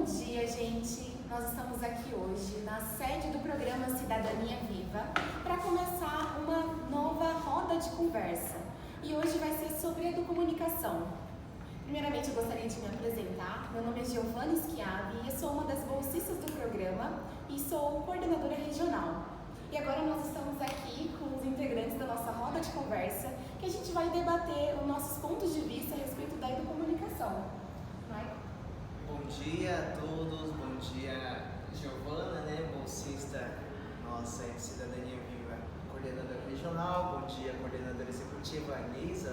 dia, gente. Nós estamos aqui hoje na sede do programa Cidadania Viva para começar uma nova roda de conversa. E hoje vai ser sobre educomunicação. Primeiramente, eu gostaria de me apresentar. Meu nome é Giovana Schiavi e eu sou uma das bolsistas do programa e sou coordenadora regional. E agora nós estamos aqui com os integrantes da nossa roda de conversa, que a gente vai debater os nossos pontos de vista a respeito da educomunicação. Bom dia a todos, bom dia Giovana, bolsista nossa em Cidadania Viva, coordenadora regional, bom dia coordenadora executiva Anisa,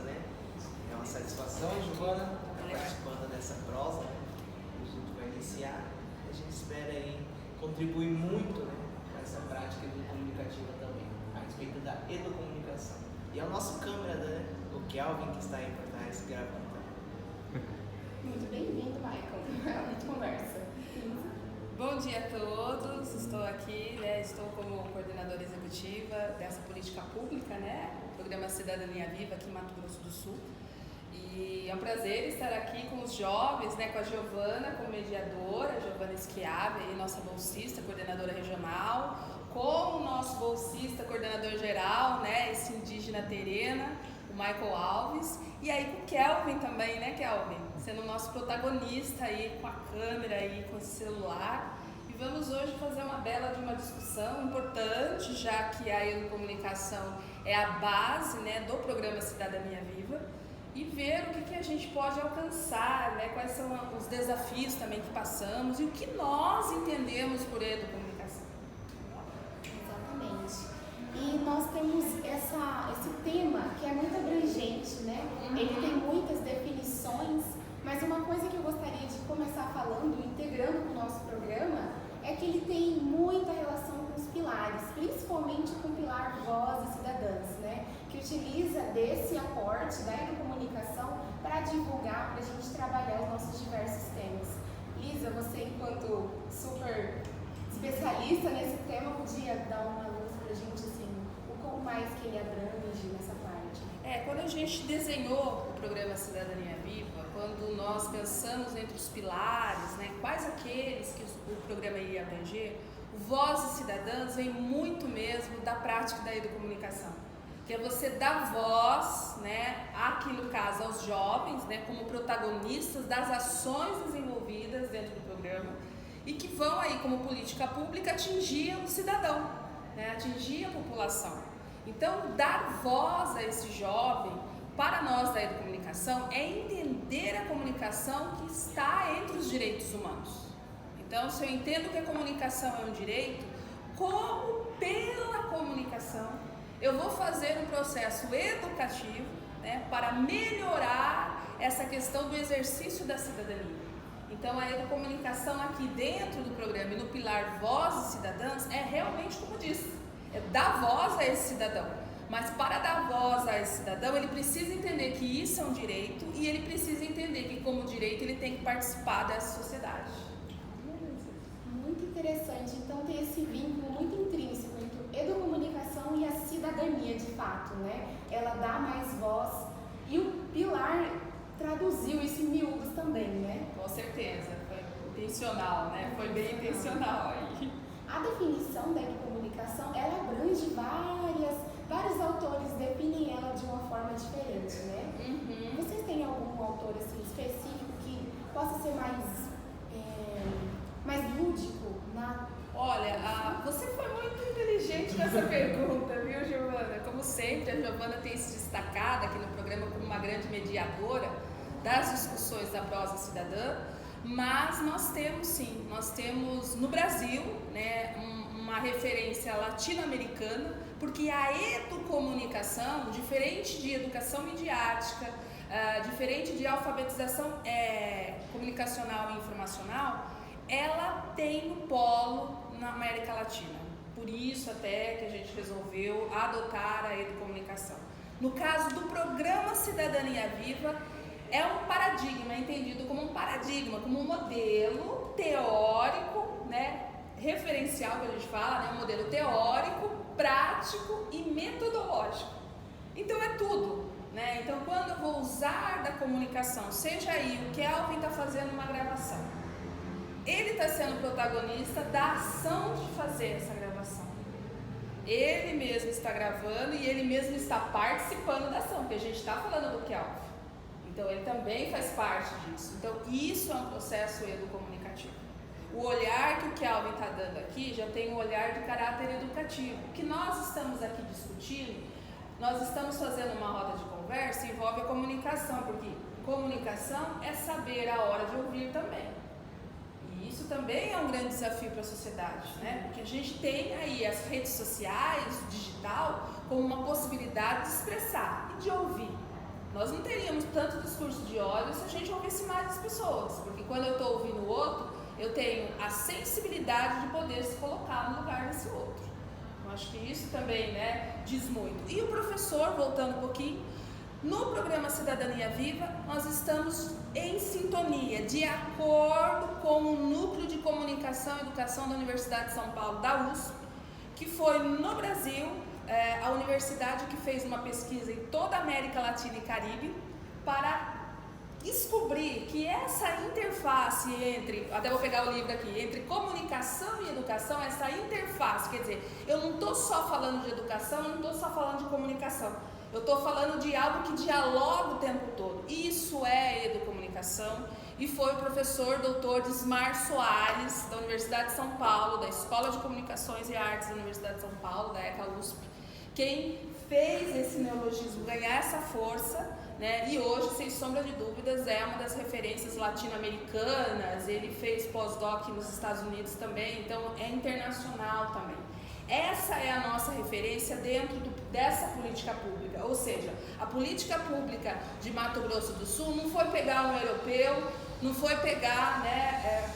É uma satisfação, Giovana, estar participando dessa prosa, a gente vai iniciar, a gente espera aí contribuir muito com essa prática educomunicativa também, a respeito da educomunicação. E a nossa câmera, o Kelvin que está aí por trás gravando. Muito bem-vindo, Michael, a gente conversa. Bom dia a todos, estou aqui, estou como coordenadora executiva dessa política pública, o programa Cidadania Viva aqui em Mato Grosso do Sul. E é um prazer estar aqui com os jovens, com a Giovana como mediadora, Giovana Schiavi, nossa bolsista, coordenadora regional, com o nosso bolsista, coordenador geral, esse indígena terena, o Michael Alves, e aí com o Kelvin também, Kelvin? Sendo o nosso protagonista aí com a câmera aí, com o celular. E vamos hoje fazer uma bela de uma discussão importante, já que a educomunicação é a base, do programa Cidadania Viva, e ver o que a gente pode alcançar, quais são os desafios também que passamos e o que nós entendemos por educomunicação. Exatamente. E nós temos esse tema que é muito abrangente, Ele tem muitas definições, mas uma coisa que eu gostaria de começar falando, integrando com o nosso programa, é que ele tem muita relação com os pilares, principalmente com o pilar Voz e Cidadãs, que utiliza desse aporte da educomunicação para divulgar, para a gente trabalhar os nossos diversos temas. Lisa, você enquanto super especialista nesse tema, podia dar uma luz para a gente, o como mais que ele abrange nessa parte? Quando a gente desenhou o programa Cidadania Viva, quando nós pensamos entre os pilares, quais aqueles que o programa iria abranger, Voz e Cidadãs vem muito mesmo da prática da educomunicação, que é você dar voz, aqui no caso aos jovens, como protagonistas das ações desenvolvidas dentro do programa e que vão aí como política pública atingir o cidadão, atingir a população. Então, dar voz a esse jovem, para nós da educomunicação, é entender a comunicação que está entre os direitos humanos. Então, se eu entendo que a comunicação é um direito, como pela comunicação eu vou fazer um processo educativo, para melhorar essa questão do exercício da cidadania. Então, a educomunicação aqui dentro do programa e no pilar Voz e Cidadãs é realmente como disse, é dar voz a esse cidadão. Mas para dar voz a esse cidadão, ele precisa entender que isso é um direito e ele precisa entender que como direito ele tem que participar dessa sociedade. Muito interessante. Então tem esse vínculo muito intrínseco entre educomunicação e a cidadania de fato, Ela dá mais voz e o pilar traduziu isso em miúdos também, Com certeza, foi intencional, Foi bem intencional aí. A definição da educomunicação, ela abrange vários autores definem ela de uma forma diferente, Vocês têm algum autor específico que possa ser mais lúdico? Olha, você foi muito inteligente nessa pergunta, viu, Giovana? Como sempre, a Giovana tem se destacado aqui no programa como uma grande mediadora das discussões da prosa cidadã, mas nós temos no Brasil, uma referência latino-americana, porque a educomunicação, diferente de educação midiática, diferente de alfabetização comunicacional e informacional, ela tem um polo na América Latina. Por isso até que a gente resolveu adotar a educomunicação. No caso do programa Cidadania Viva, é um paradigma, entendido como um paradigma, como um modelo teórico, referencial que a gente fala, um modelo teórico, prático e metodológico. Então é tudo, Então quando eu vou usar da comunicação, seja aí o Kelvin está fazendo uma gravação, ele sendo protagonista da ação de fazer essa gravação. Ele mesmo está gravando e ele mesmo está participando da ação, porque a gente está falando do Kelvin. Então ele também faz parte disso. Então isso é um processo educomunicativo. O olhar que o Kelvin está dando aqui já tem um olhar de caráter educativo. O que nós estamos aqui discutindo, nós estamos fazendo uma roda de conversa, envolve a comunicação, porque comunicação é saber a hora de ouvir também. E isso também é um grande desafio para a sociedade, né? Porque a gente tem aí as redes sociais, o digital, como uma possibilidade de expressar e de ouvir. Nós não teríamos tanto discurso de ódio se a gente ouvisse mais as pessoas, porque quando eu estou ouvindo o outro, eu tenho a sensibilidade de poder se colocar no lugar desse outro. Eu acho que isso também, né, diz muito. E o professor, voltando um pouquinho, no programa Cidadania Viva, nós estamos em sintonia, de acordo com o Núcleo de Comunicação e Educação da Universidade de São Paulo, da USP, que foi no Brasil, a universidade que fez uma pesquisa em toda a América Latina e Caribe para descobrir que essa interface entre, até vou pegar o livro aqui, entre comunicação e educação, essa interface, quer dizer, eu não estou só falando de educação, eu não estou só falando de comunicação, eu estou falando de algo que dialoga o tempo todo. Isso é educomunicação. E foi o professor Dr. Dismar Soares, da Universidade de São Paulo, da Escola de Comunicações e Artes da Universidade de São Paulo, da ECA USP, quem fez esse neologismo ganhar essa força, né? E hoje, sem sombra de dúvidas, é uma das referências latino-americanas. Ele fez pós-doc nos Estados Unidos também, então é internacional também. Essa é a nossa referência dentro dessa política pública, ou seja, a política pública de Mato Grosso do Sul não foi pegar um europeu, não foi pegar, né,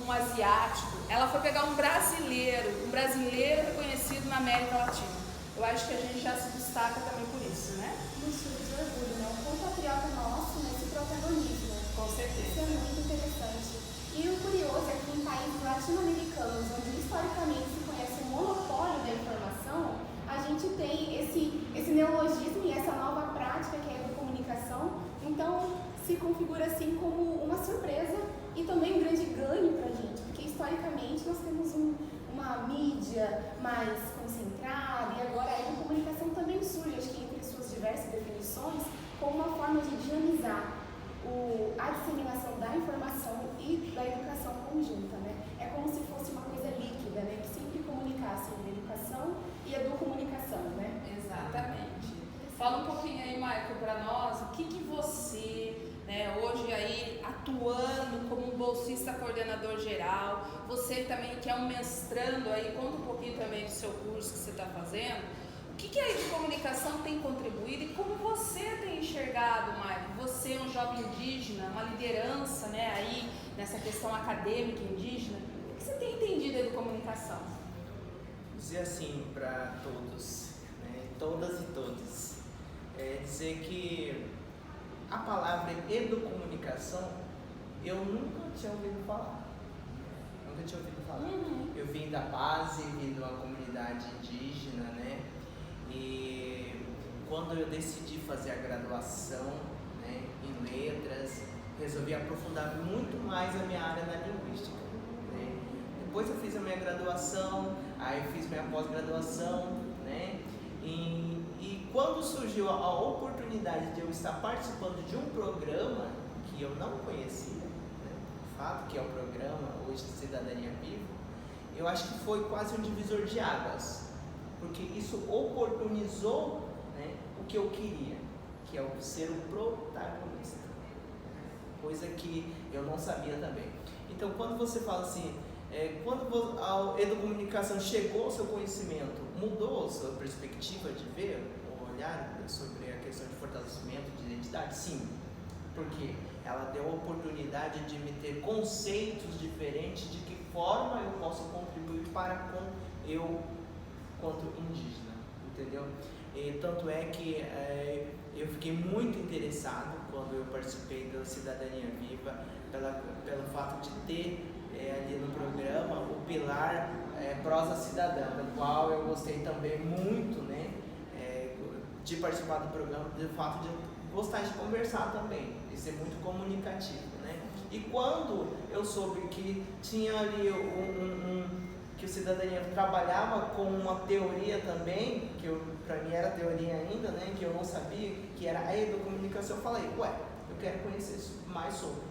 um asiático, ela foi pegar um brasileiro reconhecido na América Latina. Eu acho que a gente já se destaca também por isso, né? Motivo de orgulho, né? Um compatriota nosso nesse protagonismo. Com certeza. Isso é muito interessante. E o curioso é que em países latino-americanos, onde historicamente se conhece o monopólio da informação, a gente tem esse neologismo e essa nova prática que é a educomunicação. Então, se configura assim como uma surpresa e também um grande ganho para a gente, porque historicamente nós temos uma mídia mais concentrada e agora a educomunicação também surge, acho que entre suas diversas definições, como uma forma de dinamizar a disseminação da informação e da educação conjunta, né? É como se fosse uma coisa líquida, né? Que sempre comunicasse entre educação e educomunicação, né? Exatamente. Fala um pouquinho aí, Michael, para nós, o que você, né, hoje aí atuando como um bolsista coordenador geral, você também que é um mestrando aí, conta um pouquinho também do seu curso que você está fazendo. O que a educomunicação tem contribuído e como você tem enxergado, Michael? Você é um jovem indígena, uma liderança, né, aí nessa questão acadêmica indígena. O que você tem entendido da educomunicação? Dizer assim para todos, né, todas e todos, dizer que a palavra educomunicação eu nunca tinha ouvido falar. Eu vim da base, vim de uma comunidade indígena, né? E quando eu decidi fazer a graduação, né, em letras, resolvi aprofundar muito mais a minha área na linguística, né? Depois eu fiz a minha graduação, aí eu fiz minha pós-graduação, né? E quando surgiu a oportunidade de eu estar participando de um programa que eu não conhecia, né, de fato, que é o programa hoje Cidadania Viva, eu acho que foi quase um divisor de águas, porque isso oportunizou, né, o que eu queria, que é o ser o protagonista, coisa que eu não sabia também. Então, quando você fala assim, quando a educomunicação chegou ao seu conhecimento, mudou a sua perspectiva de ver, ou olhar sobre a questão de fortalecimento de identidade? Sim, porque ela deu a oportunidade de me ter conceitos diferentes de que forma eu posso contribuir para com eu quanto indígena, entendeu? E tanto é que eu fiquei muito interessado quando eu participei da Cidadania Viva, pelo fato de ter ali no programa o pilar Prosa Cidadã, do qual eu gostei também muito, né, de participar do programa, do fato de gostar de conversar também, de ser muito comunicativo, né? E quando eu soube que tinha ali que o Cidadania trabalhava com uma teoria também, que para mim era teoria ainda, né, que eu não sabia, que era a educomunicação, eu falei, ué, eu quero conhecer mais sobre.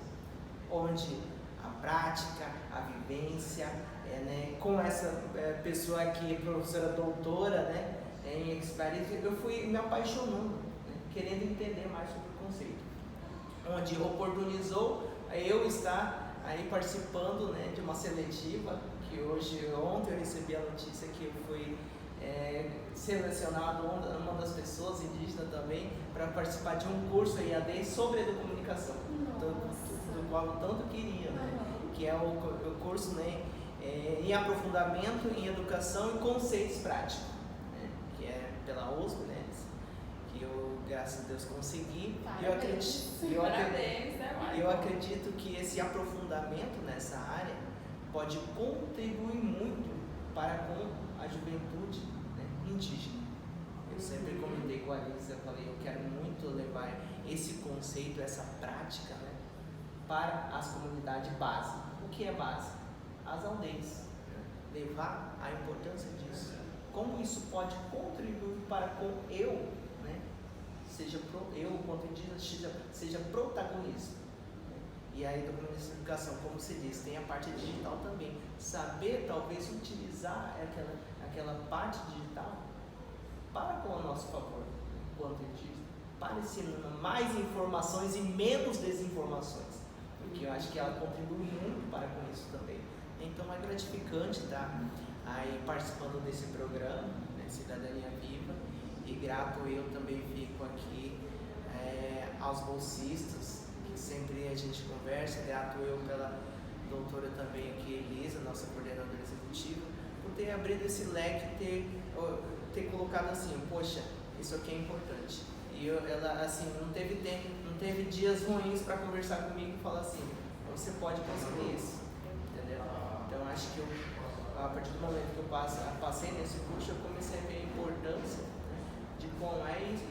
Onde a prática, a vivência, né, com essa pessoa aqui, professora doutora, né, em experiência, eu fui me apaixonando, né, querendo entender mais sobre o conceito. Onde oportunizou eu estar aí participando, né, de uma seletiva, que ontem eu recebi a notícia que eu fui selecionado, uma das pessoas indígenas também, para participar de um curso EAD sobre educomunicação, do qual eu tanto queria, né, que é o curso, né, em aprofundamento em educação e conceitos práticos, né, que é pela USP, né, que eu, graças a Deus, consegui. Eu acredito que esse aprofundamento nessa área pode contribuir muito para com a juventude, né, indígena. Eu sempre comentei com a Alice, eu falei, eu quero muito levar esse conceito, essa prática, né, para as comunidades base. O que é base? As aldeias. Levar a importância disso. Como isso pode contribuir para com eu, né, eu, quanto indígena, seja protagonista. E aí, educação, como se diz, tem a parte digital também. Saber, talvez, utilizar aquela parte digital para com o nosso favor, quanto indígena, para ensinar mais informações e menos desinformações. Porque eu acho que ela contribui muito para com isso também. Então, é gratificante estar aí participando desse programa, né, Cidadania Viva. E grato eu também fico aqui aos bolsistas, que sempre a gente conversa. Grato eu pela doutora também aqui, Elisa, nossa coordenadora executiva, por ter abrido esse leque, ter colocado assim, poxa, isso aqui é importante. E ela assim, não teve dias ruins para conversar comigo e falar assim, você pode conseguir isso, entendeu? Então acho que a partir do momento que eu passei nesse curso, eu comecei a ver a importância, né, de como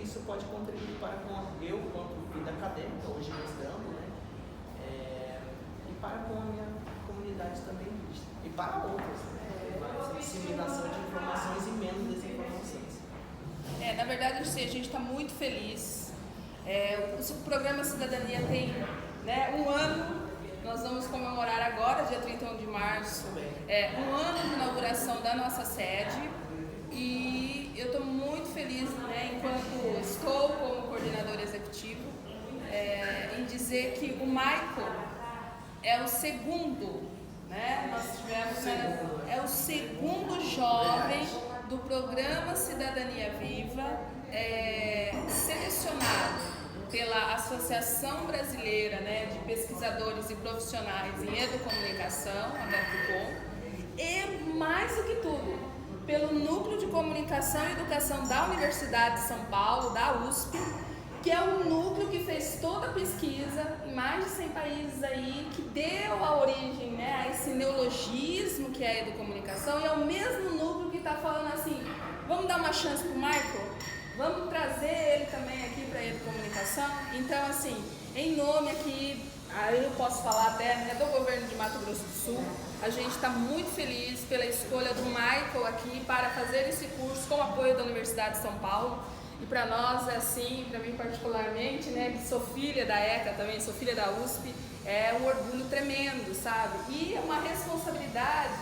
isso pode contribuir para com eu, quanto vida acadêmica, hoje mestrando, né, e para com a minha comunidade também, e para outras, né, mais disseminação de informações e menos desinformações. Na verdade, a gente está muito feliz. O programa Cidadania tem, né, um ano. Nós vamos comemorar agora, dia 31 de março, um ano de inauguração da nossa sede. E eu estou muito feliz, né, enquanto estou como coordenador executivo, em dizer que o Michael é o segundo, né? Nós tivemos, é o segundo jovem do programa Cidadania Viva selecionado pela Associação Brasileira, né, de Pesquisadores e Profissionais em Educomunicação, a BEPCOM, e mais do que tudo, pelo Núcleo de Comunicação e Educação da Universidade de São Paulo, da USP, que é um núcleo que fez toda a pesquisa em mais de 100 países aí, que deu a origem, né, a esse neologismo que é a educomunicação, e é o mesmo núcleo que está falando assim, vamos dar uma chance para o Michael? Vamos trazer ele também aqui para a educomunicação? Então, assim, em nome aqui, aí eu posso falar até, né, do governo de Mato Grosso do Sul, a gente está muito feliz pela escolha do Michael aqui para fazer esse curso com o apoio da Universidade de São Paulo. E para nós, assim, para mim particularmente, né, que sou filha da ECA também, sou filha da USP, é um orgulho tremendo, sabe? E é uma responsabilidade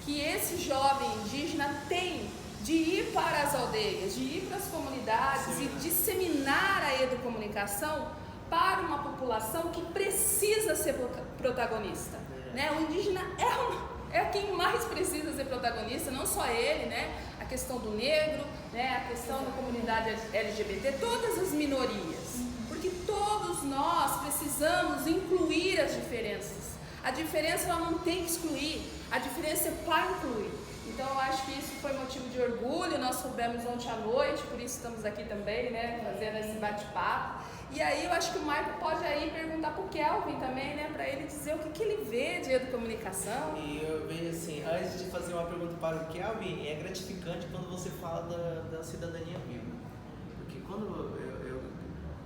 que esse jovem indígena tem de ir para as aldeias, de ir para as comunidades e disseminar a educomunicação para uma população que precisa ser protagonista, né? O indígena é quem mais precisa ser protagonista, não só ele, né? A questão do negro, né? A questão da comunidade LGBT, todas as minorias, porque todos nós precisamos incluir as diferenças. A diferença ela não tem que excluir, a diferença é para incluir. Então eu acho que isso foi motivo de orgulho, nós soubemos ontem à noite, por isso estamos aqui também, né, fazendo esse bate-papo. E aí eu acho que o Michael pode aí perguntar para o Kelvin também, né, para ele dizer o que ele vê de educomunicação. E eu vejo assim, antes de fazer uma pergunta para o Kelvin, é gratificante quando você fala da cidadania viva. Porque quando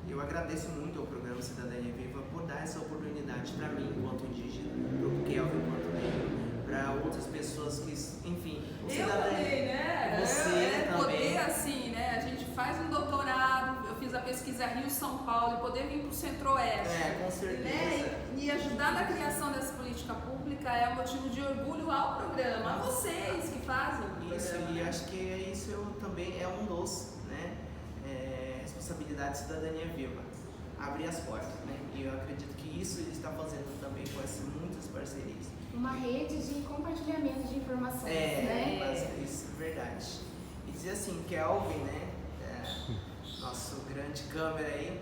Eu agradeço muito ao programa Cidadania Viva por dar essa oportunidade para mim, enquanto indígena, para o Kelvin, enquanto negro, para outras pessoas que, enfim, o também, né? Você também. Poder, assim, né? A gente faz um doutorado, eu fiz a pesquisa Rio-São Paulo, e poder vir para o Centro-Oeste. Com certeza. Né? E ajudar na criação dessa política pública é motivo de orgulho ao programa, a vocês que fazem o programa. Isso, e acho que isso também é um dos, né? Responsabilidade de Cidadania Viva, abrir as portas, né? E eu acredito que isso ele está fazendo também com essas muitas parcerias. Uma rede de compartilhamento de informações, né? Isso é verdade. E dizer assim, Kelvin, né? Nosso grande câmera aí,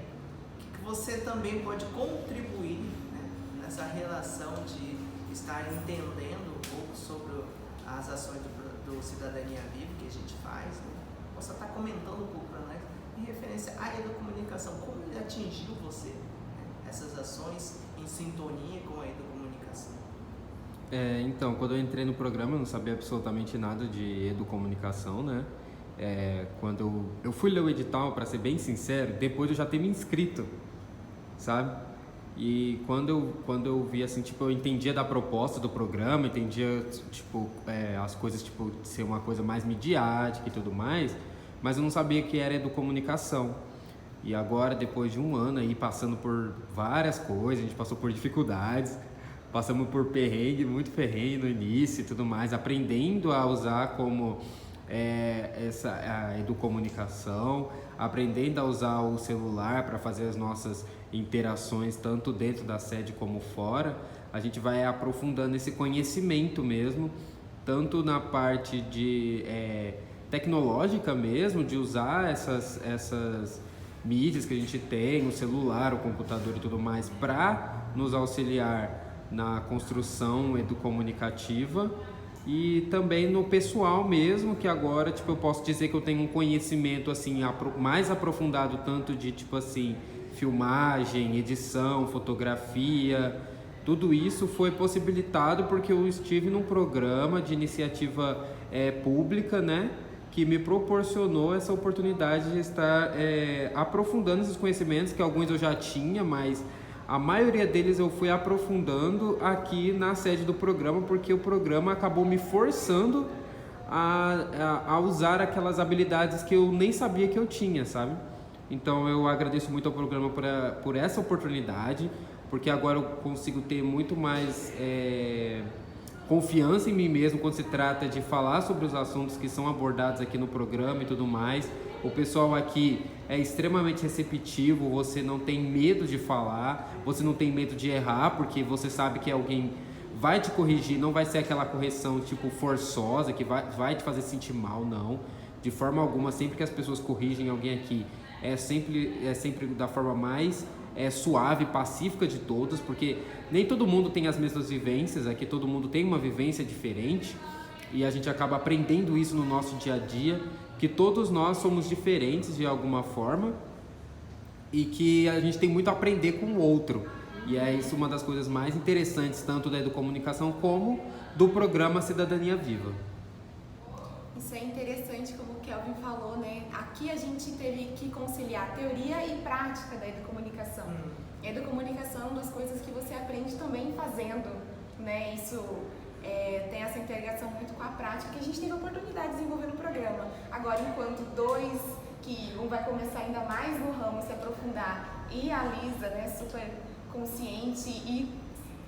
que você também pode contribuir, né? Nessa relação de estar entendendo um pouco sobre as ações do Cidadania Viva que a gente faz, né? Possa estar comentando um pouco para nós em referência à educomunicação, como ele atingiu você, né? Essas ações em sintonia com a educomunicação. Então, quando eu entrei no programa, eu não sabia absolutamente nada de educomunicação, né? Quando eu fui ler o edital, para ser bem sincero, depois eu já ter me inscrito, sabe? E quando eu vi, assim, tipo, eu entendia da proposta do programa, entendia, tipo, as coisas, tipo, de ser uma coisa mais midiática e tudo mais, mas eu não sabia que era educomunicação. E agora, depois de um ano aí, passando por várias coisas, a gente passou por dificuldades, passamos por muito perrengue no início e tudo mais, aprendendo a usar como a educomunicação, aprendendo a usar o celular para fazer as nossas interações, tanto dentro da sede como fora. A gente vai aprofundando esse conhecimento mesmo, tanto na parte de tecnológica mesmo, de usar essas mídias que a gente tem, o celular, o computador e tudo mais, para nos auxiliar na construção educomunicativa, e também no pessoal mesmo, que agora, tipo, eu posso dizer que eu tenho um conhecimento, assim, mais aprofundado, tanto de, tipo assim, filmagem, edição, fotografia. Tudo isso foi possibilitado porque eu estive num programa de iniciativa pública, né, que me proporcionou essa oportunidade de estar aprofundando esses conhecimentos, que alguns eu já tinha, mas a maioria deles eu fui aprofundando aqui na sede do programa, porque o programa acabou me forçando a usar aquelas habilidades que eu nem sabia que eu tinha, sabe? Então eu agradeço muito ao programa por essa oportunidade, porque agora eu consigo ter muito mais confiança em mim mesmo quando se trata de falar sobre os assuntos que são abordados aqui no programa e tudo mais. O pessoal aqui é extremamente receptivo, você não tem medo de falar, você não tem medo de errar, porque você sabe que alguém vai te corrigir, não vai ser aquela correção tipo forçosa, que vai te fazer sentir mal, não. De forma alguma, sempre que as pessoas corrigem alguém aqui, é sempre da forma mais suave e pacífica de todos, porque nem todo mundo tem as mesmas vivências, aqui todo mundo tem uma vivência diferente, e a gente acaba aprendendo isso no nosso dia a dia, que todos nós somos diferentes de alguma forma e que a gente tem muito a aprender com o outro. E é isso uma das coisas mais interessantes, tanto da educomunicação como do programa Cidadania Viva. Isso é interessante, como o Kelvin falou, né? Aqui a gente teve que conciliar teoria e prática da educomunicação. A educomunicação é uma das coisas que você aprende também fazendo, né? Isso tem essa integração muito com a prática, que a gente teve a oportunidade de desenvolver no programa. Agora, enquanto um vai começar ainda mais no ramo, se aprofundar, e a Lisa, né, super consciente e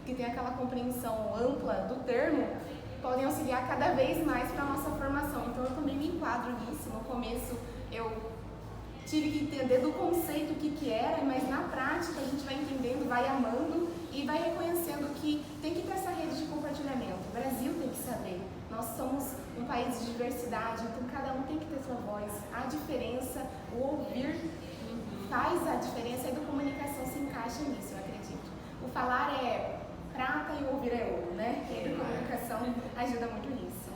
que tem aquela compreensão ampla do termo, podem auxiliar cada vez mais para a nossa formação. Então eu também me enquadro nisso. No começo eu tive que entender do conceito o que era, mas na prática a gente vai entendendo, vai amando e vai reconhecendo que tem que ter essa rede de compartilhamento. O Brasil tem que saber. Nós somos um país de diversidade, então cada um tem que ter sua voz. A diferença, o ouvir faz a diferença, a educomunicação se encaixa nisso, eu acredito. O falar é prata e o ouvir é ouro, né? E a educomunicação ajuda muito nisso.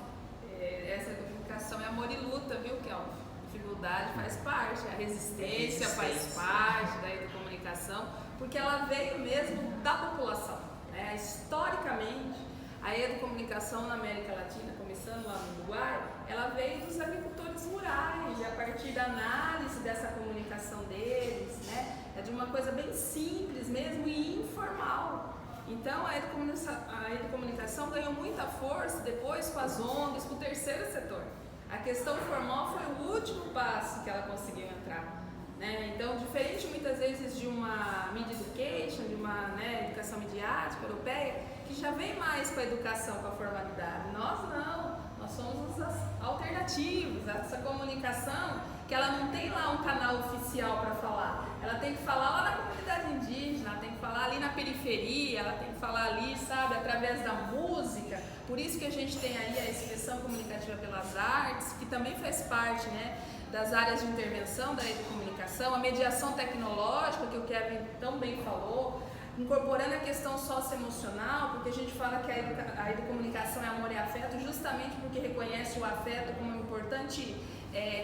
Essa educomunicação é amor e luta, viu, Kelvin? Dificuldade faz parte, a resistência faz parte da educomunicação, porque ela veio mesmo da população, né? Historicamente, a educomunicação comunicação na América Latina, começando lá no Uruguai, ela veio dos agricultores rurais, e a partir da análise dessa comunicação deles, né, é de uma coisa bem simples mesmo e informal. Então a educomunicação ganhou muita força depois com as ONGs, com o terceiro setor. A questão formal foi o último passo que ela conseguiu entrar. Né? Então, diferente muitas vezes de uma media education, de uma, né, educação midiática europeia, que já vem mais com a educação, com a formalidade. Nós não, nós somos os alternativos, essa comunicação que ela não tem lá um canal oficial para falar, ela tem que falar lá na comunidade indígena, ela tem que falar ali na periferia, ela tem que falar ali, sabe, através da música. Por isso que a gente tem aí a expressão comunicativa pelas artes, que também faz parte, né, das áreas de intervenção da educomunicação, a mediação tecnológica, que o Kevin tão bem falou, incorporando a questão socioemocional, porque a gente fala que a educomunicação é amor e afeto, justamente porque reconhece o afeto como uma importante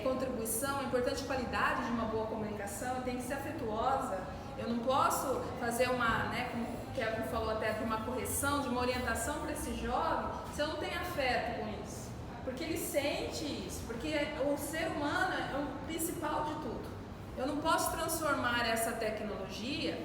contribuição, uma importante qualidade de uma boa comunicação, tem que ser afetuosa. Eu não posso fazer uma, né, como o Kevin falou até, uma correção, de uma orientação para esse jovem, se eu não tenho afeto com isso. Porque ele sente isso, porque o ser humano é o principal de tudo. Eu não posso transformar essa tecnologia,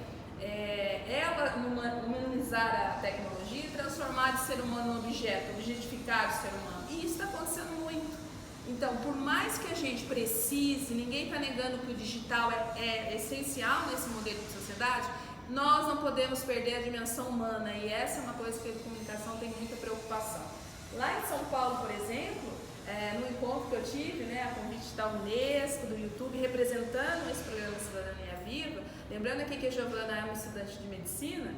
humanizar a tecnologia e transformar de ser humano um objeto, objetificar o ser humano. E isso está acontecendo muito. Então, por mais que a gente precise, ninguém está negando que o digital é essencial nesse modelo de sociedade, nós não podemos perder a dimensão humana, e essa é uma coisa que a comunicação tem muita preocupação. Lá em São Paulo, por exemplo, no encontro que eu tive, né, a convite da Unesco, do YouTube, representando esse programa Cidadania Viva, lembrando aqui que a Giovana é uma estudante de medicina,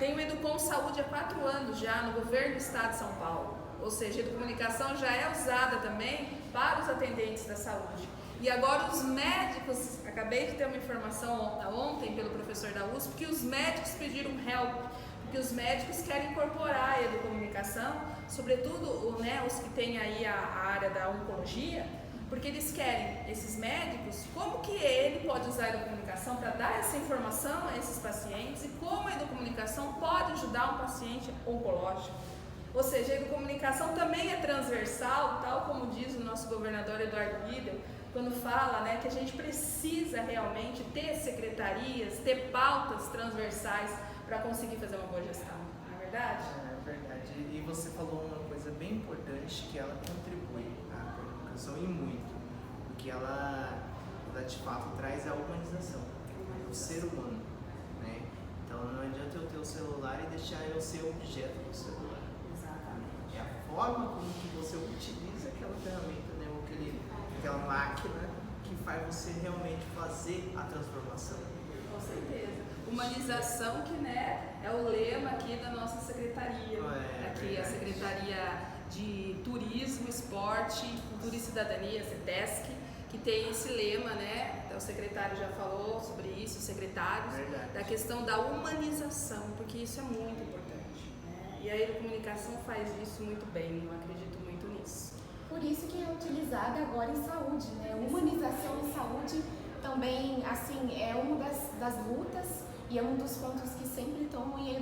tem o Educom Saúde há 4 anos já no governo do estado de São Paulo. Ou seja, a educomunicação já é usada também para os atendentes da saúde. E agora os médicos, acabei de ter uma informação ontem pelo professor da USP, que os médicos pediram help, porque os médicos querem incorporar a educomunicação, sobretudo, né, os que têm aí a área da oncologia, porque eles querem, esses médicos, como que ele pode usar a educomunicação para dar essa informação a esses pacientes e como a educomunicação pode ajudar um paciente oncológico. Ou seja, a educomunicação também é transversal, tal como diz o nosso governador Eduardo Lidl, quando fala, né, que a gente precisa realmente ter secretarias, ter pautas transversais para conseguir fazer uma boa gestão, não é verdade? É verdade. E você falou uma coisa bem importante, que ela contribui à comunicação e muito, porque ela de fato traz a humanização do ser humano, né? Então não adianta eu ter o celular e deixar eu ser objeto do celular. É a forma como que você utiliza aquela ferramenta, né, ou aquela máquina que faz você realmente fazer a transformação. Com certeza. Humanização, que, né, é o lema aqui da nossa secretaria. Aqui a Secretaria de Turismo, Esporte, Cultura e Cidadania, CETESC, que tem esse lema, né? O secretário já falou sobre isso, os secretários, da questão da humanização, porque isso é muito importante. E a educomunicação faz isso muito bem, eu acredito muito nisso. Por isso que é utilizada agora em saúde, né? Humanização em saúde também, assim, é uma das lutas e é um dos pontos que sempre tomam, e a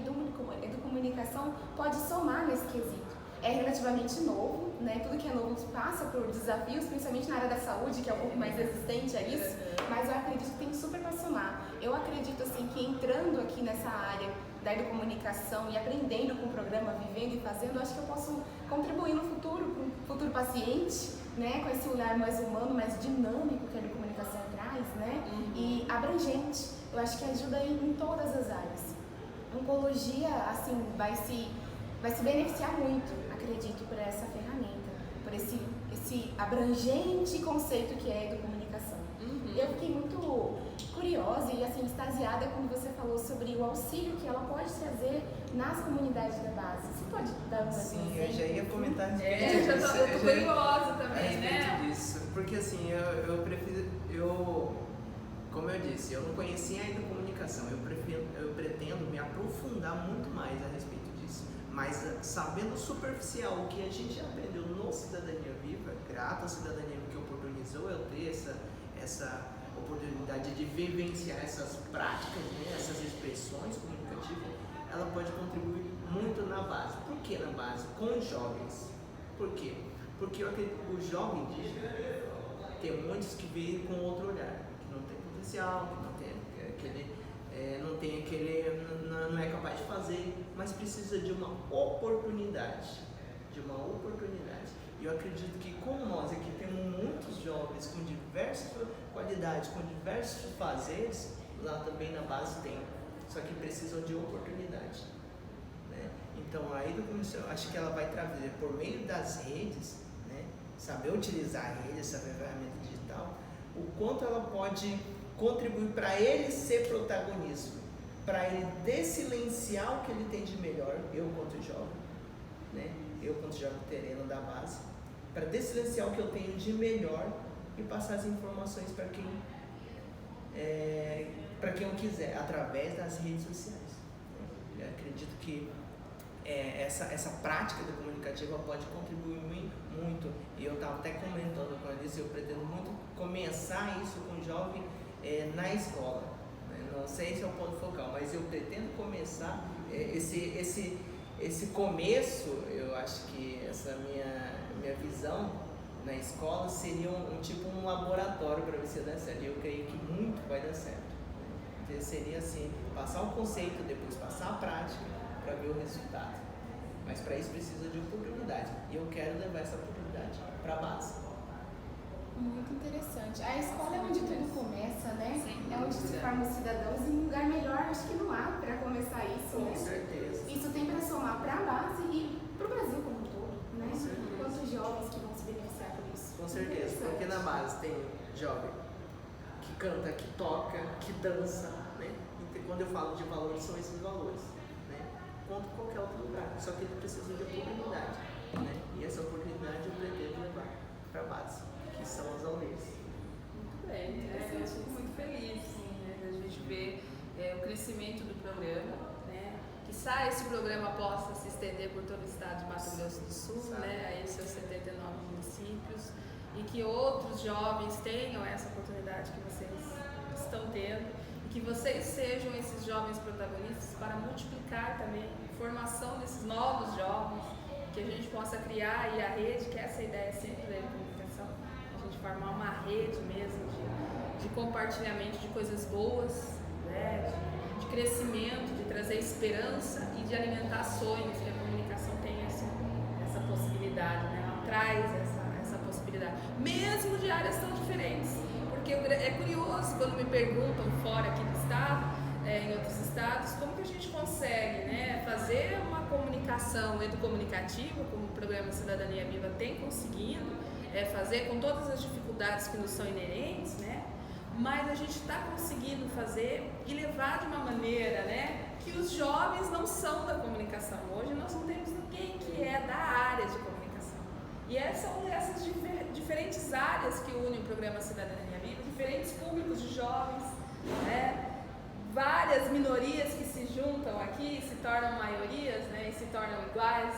educomunicação pode somar nesse quesito. É relativamente novo, né? Tudo que é novo passa por desafios, principalmente na área da saúde, que é um pouco mais resistente a isso, mas eu acredito que tem super para somar. Eu acredito, assim, que entrando aqui nessa área da educomunicação e aprendendo com o programa, vivendo e fazendo, acho que eu posso contribuir no futuro, para um futuro paciente, né? Com esse olhar mais humano, mais dinâmico que a educomunicação traz, né? E abrangente. Eu acho que ajuda em todas as áreas. A oncologia, assim, vai se beneficiar muito, acredito, por essa ferramenta, por esse abrangente conceito que é a educomunicação. Eu fiquei muito curiosa e, assim, extasiada quando você falou sobre o auxílio que ela pode trazer nas comunidades da base. Você pode dar uma exemplo? Sim, eu já ia comentar disso. Eu tô curiosa também, né? Disso, porque assim, como eu disse, eu não conhecia ainda a comunicação, eu pretendo me aprofundar muito mais a respeito disso, mas sabendo superficial o que a gente aprendeu no Cidadania Viva, grato à Cidadania Viva que oportunizou eu ter essa oportunidade de vivenciar essas práticas, né, essas expressões comunicativas, ela pode contribuir muito na base. Por que na base? Com jovens. Por quê? Porque eu acredito que o jovem indígena tem muitos que veem com outro olhar, que não tem potencial, que não é capaz de fazer, mas precisa de uma oportunidade. E eu acredito que como nós aqui temos muitos jovens com diversas qualidades, com diversos fazeres, lá também na base tem, só que precisam de oportunidade, né? Então a educação, acho que ela vai trazer por meio das redes, né? Saber utilizar a rede, essa ferramenta digital, o quanto ela pode contribuir para ele ser protagonista, para ele desilenciar o que ele tem de melhor, eu quanto jovem, né? Eu quanto jovem terreno da base, para desilenciar o que eu tenho de melhor e passar as informações para quem eu quiser, através das redes sociais. Eu acredito que essa prática da comunicativa pode contribuir muito, e eu estava até comentando com eles, eu pretendo muito começar isso com o jovem na escola, né? Não sei se é o ponto focal, mas eu pretendo começar esse começo. Eu acho que essa minha visão na escola seria um laboratório para você dar certo. Eu creio que muito vai dar certo. Então, seria assim, passar o conceito, depois passar a prática para ver o resultado. Mas para isso precisa de oportunidade. E eu quero levar essa oportunidade para a base. Muito interessante. A escola é onde tudo começa, né? Sim, é onde se formam os cidadãos, e um lugar melhor acho que não há para começar isso, né? Com certeza. Isso tem para somar para a base e para o Brasil como um todo, né? Com certeza. Quantos jovens que vão se beneficiar por isso? Com certeza, porque na base tem jovem que canta, que toca, que dança, né? E quando eu falo de valores, são esses valores, né? Quanto qualquer outro lugar, só que ele precisa de oportunidade, né? E essa oportunidade eu pretendo levar para a base, que são as aldeias. Muito bem, eu fico muito feliz, né, da gente ver o crescimento do programa, né? Quiçá esse programa possa se estender por todo o estado de Mato Grosso do Sul, né? Aí seus 79 municípios, e que outros jovens tenham essa oportunidade que vocês estão tendo, e que vocês sejam esses jovens protagonistas para multiplicar também a formação desses novos jovens, que a gente possa criar aí a rede, que essa ideia sempre da comunicação, a gente formar uma rede mesmo de compartilhamento de coisas boas, né? De crescimento, de trazer esperança e de alimentar sonhos, que a comunicação tem essa possibilidade, né? Ela traz essa possibilidade, mesmo de áreas tão diferentes, porque é curioso quando me perguntam fora aqui do estado, em outros estados, como que a gente consegue, né, fazer uma comunicação educomunicativa, como o programa Cidadania Viva tem conseguido fazer, com todas as dificuldades que nos são inerentes, né? Mas a gente está conseguindo fazer e levar de uma maneira, né, que os jovens não são da comunicação. Hoje nós não temos ninguém que é da área de comunicação. E são essas diferentes áreas que unem o programa Cidadania Viva, diferentes públicos de jovens, né? Várias minorias que se juntam aqui, se tornam maiorias, né, e se tornam iguais.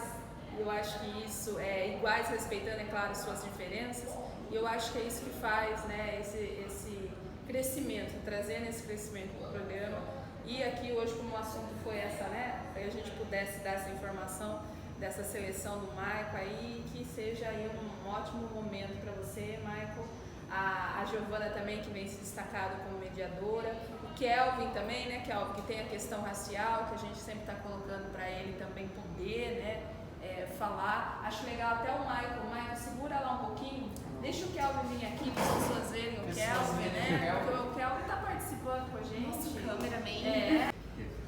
Eu acho que isso é iguais, respeitando, é claro, suas diferenças. E eu acho que é isso que faz, né, esse crescimento, trazendo esse crescimento para o programa. E aqui hoje, como o assunto foi essa, né, para que a gente pudesse dar essa informação dessa seleção do Maico aí, que seja aí um ótimo momento para você, Maico. A Giovana também, que vem se destacando como mediadora. O Kelvin também, né, Kelvin, que tem a questão racial, que a gente sempre está colocando para ele também poder, né, falar. Acho legal até o Michael, segura lá um pouquinho, deixa o Kelvin vir aqui para as pessoas verem o Kelvin, né, porque o Kelvin está participando com a gente. Nosso cameraman.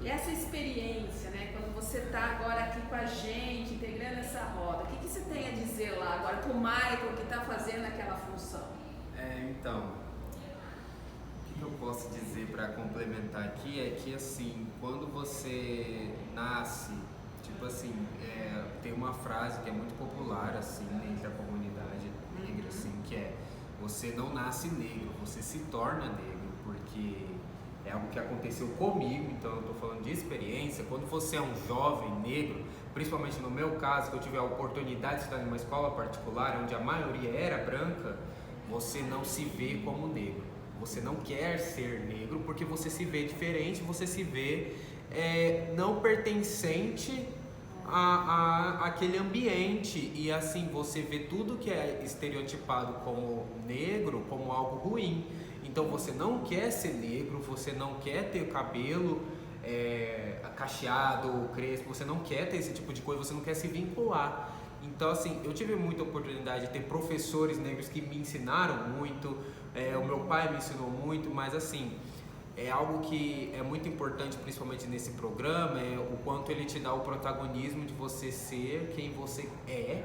E essa experiência, né, quando você está agora aqui com a gente, integrando essa roda, o que você tem a dizer lá agora para o Michael que está fazendo aquela função? Então, o que eu posso dizer para complementar aqui é que, assim, quando você nasce, tipo assim, tem uma frase que é muito popular, assim, entre a comunidade negra, assim, que é: você não nasce negro, você se torna negro, porque é algo que aconteceu comigo, então eu estou falando de experiência. Quando você é um jovem negro, principalmente no meu caso, que eu tive a oportunidade de estudar em uma escola particular, onde a maioria era branca, você não se vê como negro, você não quer ser negro porque você se vê diferente, você se vê não pertencente aquele ambiente. E assim, você vê tudo que é estereotipado como negro como algo ruim. Então você não quer ser negro, você não quer ter cabelo cacheado ou crespo, você não quer ter esse tipo de coisa, você não quer se vincular. Então assim, eu tive muita oportunidade de ter professores negros que me ensinaram muito, o meu pai me ensinou muito, mas assim, é algo que é muito importante, principalmente nesse programa, o quanto ele te dá o protagonismo de você ser quem você é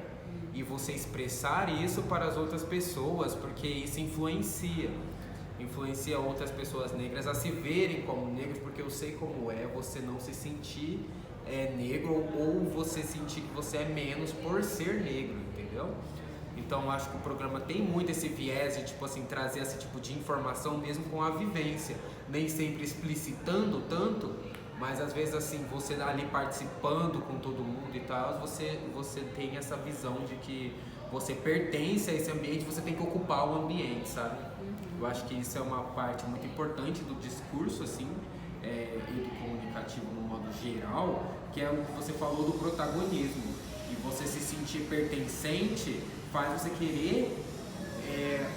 e você expressar isso para as outras pessoas, porque isso influencia outras pessoas negras a se verem como negros, porque eu sei como é você não se sentir negro ou você sentir que você é menos por ser negro, entendeu? Então eu acho que o programa tem muito esse viés de tipo assim, trazer esse tipo de informação mesmo com a vivência, nem sempre explicitando tanto, mas às vezes assim, você ali participando com todo mundo e tal, você tem essa visão de que você pertence a esse ambiente, você tem que ocupar o ambiente, sabe? Eu acho que isso é uma parte muito importante do discurso assim, e do comunicativo no modo geral, que é o que você falou do protagonismo, e você se sentir pertencente faz você querer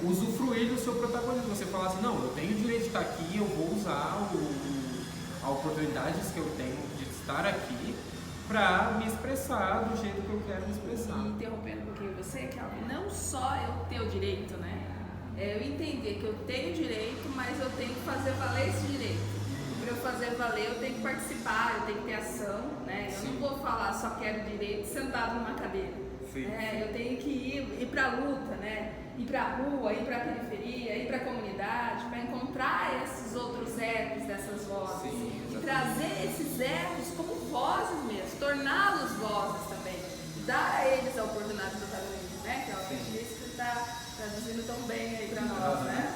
usufruir do seu protagonismo. Você falar assim, não, eu tenho o direito de estar aqui, eu vou usar a oportunidades que eu tenho de estar aqui para me expressar do jeito que eu quero me expressar. E interrompendo um pouquinho você, Kelvin, não só eu ter o direito, né? Eu entender que eu tenho direito, mas eu tenho que fazer valer esse direito. Para eu fazer valer, eu tenho que participar, eu tenho que ter ação, né? Eu não vou falar só quero direito sentado numa cadeira. Eu tenho que ir para a luta, né? Ir para a rua, ir para a periferia, ir para a comunidade, para encontrar esses outros ecos dessas vozes. E trazer esses ecos como vozes mesmo, torná-los vozes também. Dar a eles a oportunidade de protagonismo, né? Que é o que disse que está traduzindo tão bem aí para nós, né?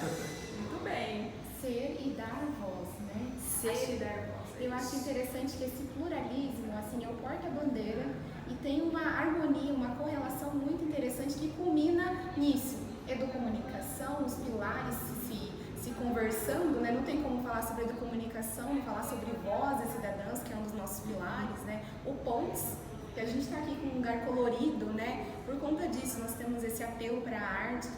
Muito bem. Ser e dar voz, né? Ser e dar voz. Eu acho interessante que esse pluralismo, assim, é o porta-bandeira e tem uma harmonia, uma correlação muito interessante que culmina nisso. Educomunicação, os pilares se conversando, né? Não tem como falar sobre educomunicação e falar sobre vozes cidadãs, que é um dos nossos pilares, né? O Pontes, que a gente está aqui com um lugar colorido, né? Por conta disso, nós temos esse apelo para a arte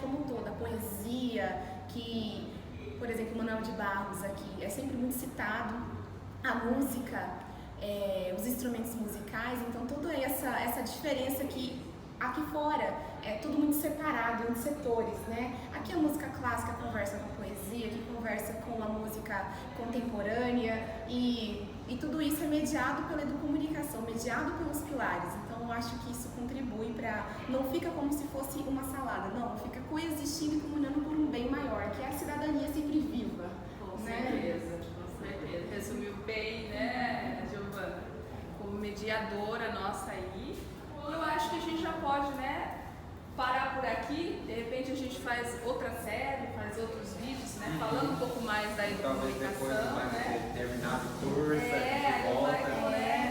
como um todo, a poesia, que, por exemplo, Manuel de Barros aqui é sempre muito citado, a música, os instrumentos musicais, então toda essa diferença que aqui fora é tudo muito separado em setores, né? Aqui a música clássica conversa com a poesia, que conversa com a música contemporânea e tudo isso é mediado pela educomunicação, mediado pelos pilares. Então eu acho que isso contribui para, não fica como se fosse uma salada, não, fica coexistindo e comunhando por um bem maior, que é a cidadania sempre viva. Com certeza, com certeza. Resumiu bem, né, Giovana? Como mediadora nossa aí. Eu acho que a gente já pode, né, parar por aqui, de repente a gente faz outra série, faz outros vídeos, né, falando um pouco mais da educomunicação, né? Determinado curso,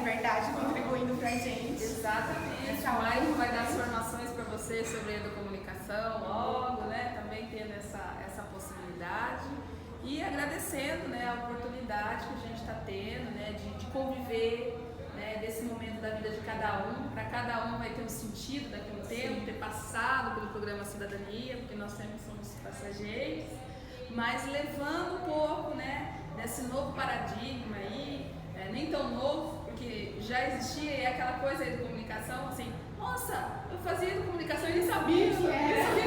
verdade, contribuindo pra gente. Exatamente. Mais vai dar as formações para você sobre educomunicação logo, né? Também tendo essa possibilidade. E agradecendo, né, a oportunidade que a gente está tendo, né, de conviver, né, desse momento da vida de cada um. Para cada um vai ter um sentido daqui a um tempo, ter passado pelo programa Cidadania, porque nós sempre somos passageiros, mas levando um pouco, né, desse novo paradigma aí, nem tão novo, porque já existia, e é aquela coisa aí de comunicação, assim, nossa, eu fazia educomunicação e nem sabia,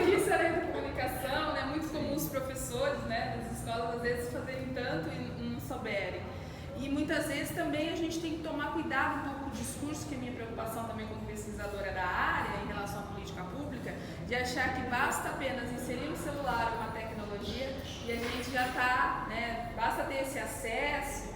que isso era educomunicação, né? Muito comum os professores, né, das escolas às vezes fazerem tanto e não souberem. E muitas vezes também a gente tem que tomar cuidado um pouco com o discurso, que é minha preocupação também como pesquisadora da área em relação à política pública, de achar que basta apenas inserir no celular uma tecnologia e a gente já está, né, basta ter esse acesso,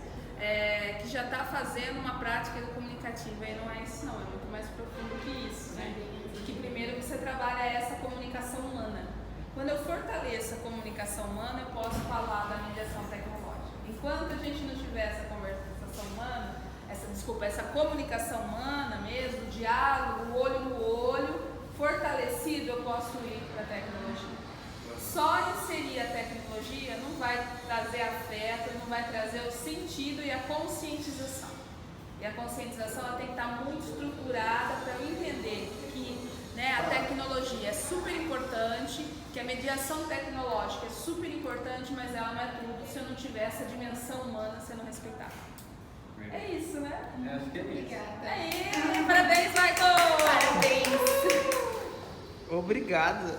que já está fazendo uma prática comunicativa. E não é isso não, é muito mais profundo que isso, né? Porque primeiro você trabalha essa comunicação humana. Quando eu fortaleço a comunicação humana, eu posso falar da mediação tecnológica. Enquanto a gente não tiver essa conversação humana, essa comunicação humana mesmo, o diálogo, o olho no olho, fortalecido, eu posso ir para a tecnologia. Só inserir a tecnologia não vai trazer afeto, não vai trazer o sentido e a conscientização. E a conscientização ela tem que estar muito estruturada para eu entender que, né, a tecnologia é super importante, que a mediação tecnológica é super importante, mas ela não é tudo se eu não tiver essa dimensão humana sendo respeitada. É isso, né? Acho que é isso. Obrigada. Aí, parabéns, Michael! Parabéns! Obrigado.